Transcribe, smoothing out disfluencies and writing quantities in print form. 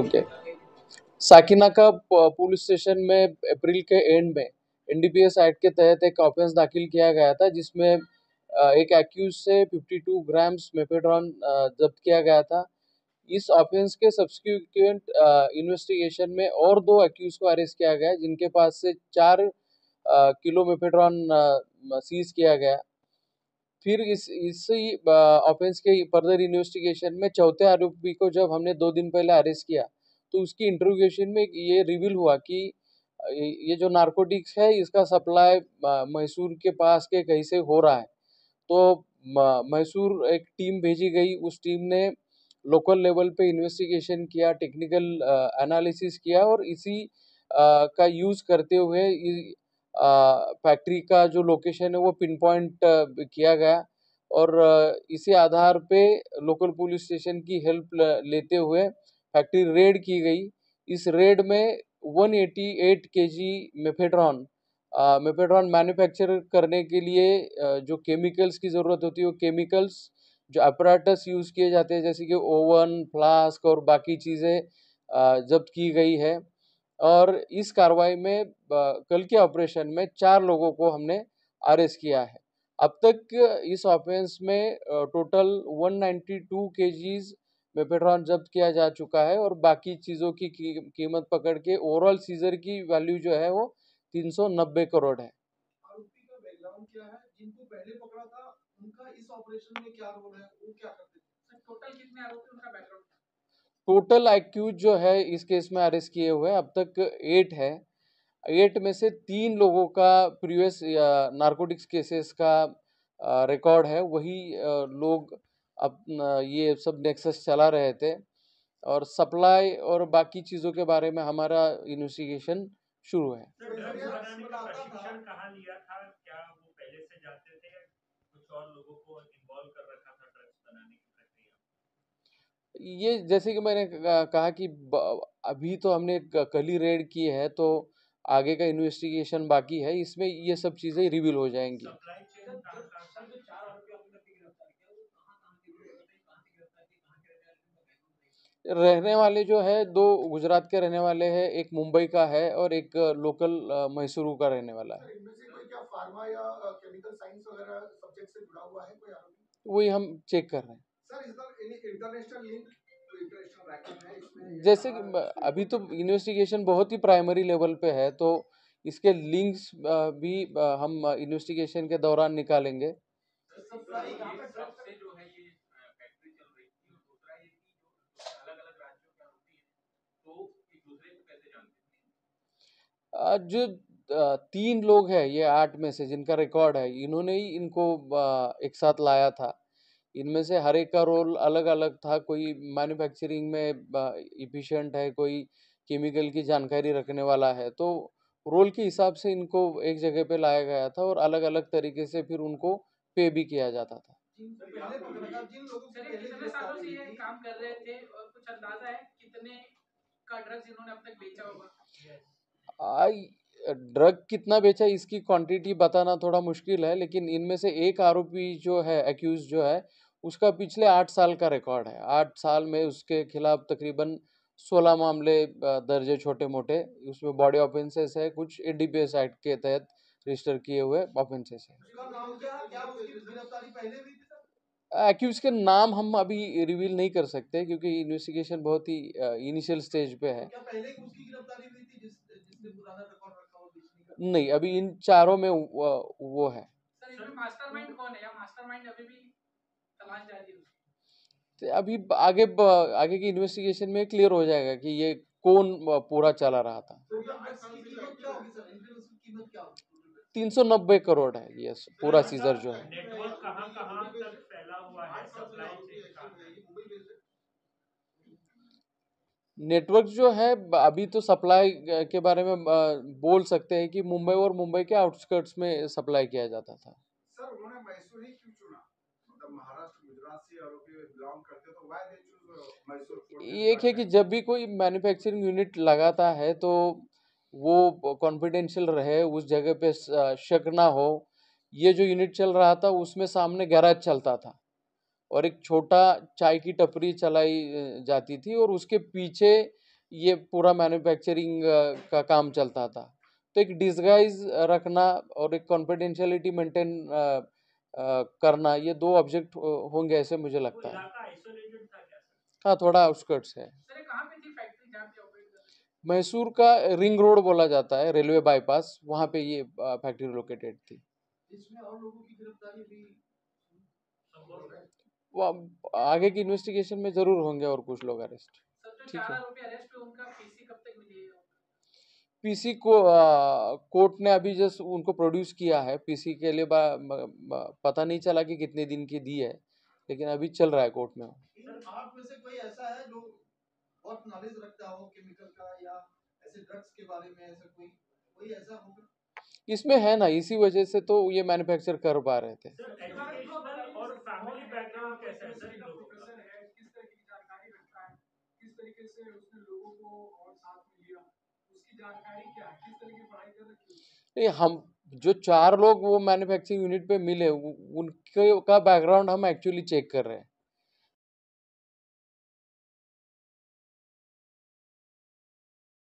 Okay. Sakinaka police station में अप्रैल के and में एनडीपीएस एक्ट के तहत एक ऑफेंस दाखिल किया गया था, जिसमें एक एक्यूज से 52 ग्राम्स मेफेड्रॉन जब्त किया गया था। इस ऑफेंस के सब्सिक्वेंट इन्वेस्टिगेशन में और 2 एक्यूज को अरेस्ट किया गया, जिनके पास से 4 किलो मेफेड्रॉन सीज किया गया। फिर इसी ऑफेंस के फर्दर इन्वेस्टिगेशन में चौथे आरोपी को जब हमने 2 दिन पहले अरेस्ट किया, तो उसकी इंट्रोगेशन में ये रिवील हुआ कि ये जो नारकोटिक्स है, इसका सप्लाई मैसूर के पास के कहीं से हो रहा है। तो मैसूर एक टीम भेजी गई, उस टीम ने लोकल लेवल पे इन्वेस्टिगेशन किया, टेक्निकल एनालिसिस किया और इसी का यूज़ करते हुए फैक्ट्री का जो लोकेशन है वो पिन पॉइंट किया गया और इसी आधार पे लोकल पुलिस स्टेशन की हेल्प लेते हुए फैक्ट्री रेड की गई। इस रेड में 188 केजी मेफेड्रॉन मैन्युफैक्चर करने के लिए जो केमिकल्स की ज़रूरत होती है, वो केमिकल्स जो अपराटस यूज़ किए जाते हैं, जैसे कि ओवन, फ्लास्क और बाकी चीज़ें जब्त की गई है। और इस कार्रवाई में कल के ऑपरेशन में 4 लोगों को हमने अरेस्ट किया है। अब तक इस ऑफेंस में टोटल 192 केजीज मेफेड्रॉन जब्त किया जा चुका है और बाकी चीज़ों की कीमत पकड़ के ओवरऑल सीजर की वैल्यू जो है वो 390 करोड़ है। आरोपी का बैकग्राउंड क्या है? जिनको पहले पकड़ा था उनका इस ऑपरेशन में क्या रोल है? वो क्या करते थे? टोटल कितने आरोपी, उनका बैकग्राउंड? टोटल एक्यूज जो है इस केस में अरेस्ट किए हुए अब तक 8 है। 8 में से 3 लोगों का प्रीवियस नारकोटिक्स केसेस का रिकॉर्ड है। वही लोग अब ये सब नेक्सस चला रहे थे और सप्लाई और बाकी चीज़ों के बारे में हमारा इन्वेस्टिगेशन शुरू है। ड्रग्स बनाने का प्रशिक्षण कहाँ लिया था? क्या वो पहले से जानते थे या कुछ और लोगों को इन्वॉल्व कर रखा था ड्रग्स बनाने की प्रक्रिया? ये जैसे कि मैंने कहा कि अभी तो हमने कल ही रेड की है, तो आगे का इन्वेस्टिगेशन बाकी है, इसमें ये सब चीज़ें रिवील हो जाएंगी। सप्लाई चेन कहाँ जो 4 आरोपी आपने गिरफ्तार किया, वो कहाँ के गिरफ्तार किए, कहाँ के रहने वाले जो है 2 गुजरात के रहने वाले हैं, एक मुंबई का है और एक लोकल मैसूरू का रहने वाला है। इनमें से कोई क्या फार्मा या केमिकल साइंस वगैरह सब्जेक्ट से जुड़ा हुआ है कोई आरोपी? वही हम चेक कर रहे हैं। Sir, is there international link, international racket है इसमें? जैसे कि अभी तो इन्वेस्टिगेशन बहुत ही प्राइमरी लेवल पे है, तो इसके लिंक्स भी हम इन्वेस्टिगेशन के दौरान निकालेंगे। सप्लाई कब से जो है ये फैक्ट्री चल रही थी, और दूसरा ये कि जो अलग-अलग राज्यों के आरोपी हैं, तो एक दूसरे को कैसे जानते थे? जो 3 लोग हैं, ये 8 में से जिनका रिकॉर्ड है, इन्होंने ही इनको एक साथ लाया था। इनमें से हर एक का रोल अलग-अलग था, कोई मैन्युफैक्चरिंग में एफिशिएंट है, कोई केमिकल की जानकारी रखने वाला है। तो रोल के हिसाब से इनको एक जगह पे लाया गया था और अलग-अलग तरीके से फिर उनको पे भी किया जाता था। जिन लोगों से पहले कितने सालों से ये काम कर रहे थे और कुछ अंदाजा है कितने का ड्रग्स इन्होंने अब तक बेचा होगा? ड्रग कितना बेचा इसकी क्वांटिटी बताना थोड़ा मुश्किल है, लेकिन इनमें से एक आरोपी जो है, एक्यूज जो है, उसका पिछले 8 साल का रिकॉर्ड है। 8 साल में उसके खिलाफ तकरीबन 16 मामले दर्ज है, छोटे मोटे। उसमें बॉडी ऑफेंसेस है, कुछ एनडीपीएस एक्ट के तहत रजिस्टर किए हुए ऑफेंसेस है। उसका नाम क्या उसकी गिरफ्तारी पहले हुई थी सर? एक्यूज के नाम हम अभी रिवील नहीं कर सकते क्योंकि इन्वेस्टिगेशन बहुत ही इनिशियल स्टेज पे है। क्या पहले उसकी गिरफ्तारी हुई थी जिसने पुराना रिकॉर्ड रखा हो बेचने का? नहीं, अभी इन चारों में वो है। सर, इसमें मास्टरमाइंड कौन है या मास्टरमाइंड अभी भी तलाश जारी है? तो अभी आगे की इन्वेस्टिगेशन में क्लियर हो जाएगा कि ये कौन पूरा चला रहा था। तो ये ड्रग्स की कीमत क्या होगी सर? इंटरनेशनल कीमत क्या होगी? 390 करोड़ है ये पूरा सीजर जो है। नेटवर्क कहाँ-कहाँ तक फैला हुआ है सप्लाई चेन का? नेटवर्क जो है अभी तो सप्लाई के बारे में बोल सकते हैं कि मुंबई और मुंबई के आउटस्कर्ट्स में सप्लाई किया जाता था। सर, उन्होंने मैसूर ही क्यों चुना? मतलब महाराष्ट्र, गुजरात से आरोपी बिलोंग करते, तो व्हाई दे चूज मैसूर? एक है कि जब भी कोई मैन्युफैक्चरिंग यूनिट लगाता है तो वो कॉन्फिडेंशियल रहे, उस जगह पे शक ना हो। ये जो यूनिट चल रहा था उसमें सामने गैराज चलता था और एक छोटा चाय की टपरी चलाई जाती थी और उसके पीछे ये पूरा मैन्युफैक्चरिंग का काम चलता था। तो एक डिस्गाइज रखना और एक कॉन्फिडेंशियलिटी मेंटेन करना, ये दो ऑब्जेक्ट होंगे ऐसे मुझे लगता है। इलाका आइसोलेटेड था क्या सर? हाँ, थोड़ा आउटस्कर्ट्स है। सर ये कहाँ पे थी फैक्ट्री जहाँ पे ऑपरेट कर रहे थे? मैसूर का रिंग रोड बोला जाता है, रेलवे बाईपास, वहाँ पे ये फैक्ट्री लोकेटेड थी। इसमें और लोगों की गिरफ्तारी भी संभव है। वो आगे की इन्वेस्टिगेशन में जरूर होंगे और कुछ लोग अरेस्ट। सर जो ठीक 4 है। आरोपी अरेस्ट हुए उनका पीसी कब तक मिलेगा? पीसी को कोर्ट ने अभी जस्ट उनको प्रोड्यूस किया है। पीसी के लिए पता नहीं चला कि कितने दिन की दी है, लेकिन अभी चल रहा है कोर्ट में। इन आठ में से कोई ऐसा है जो बहुत नॉलेज रखता हो केमिकल का या ऐसे ड्रग्स के बारे में, ऐसा कोई ऐसा होगा? इसमें है ना, इसी वजह से तो ये मैन्युफैक्चर कर पा रहे थे। सर एजुकेशनल और फैमिली बैकग्राउंड कैसा है सर इन लोगों का? प्रोफेसर है, किस तरीके की जानकारी रखता है, किस तरीके से उसने लोगों को और साथ में लिया, उसकी जानकारी क्या है, किस तरह की पढ़ाई कर रखी है उसने? नहीं, हम जो 4 लोग वो मैन्युफैक्चरिंग यूनिट पे मिले उनके का बैकग्राउंड हम एक्चुअली चेक कर रहे हैं।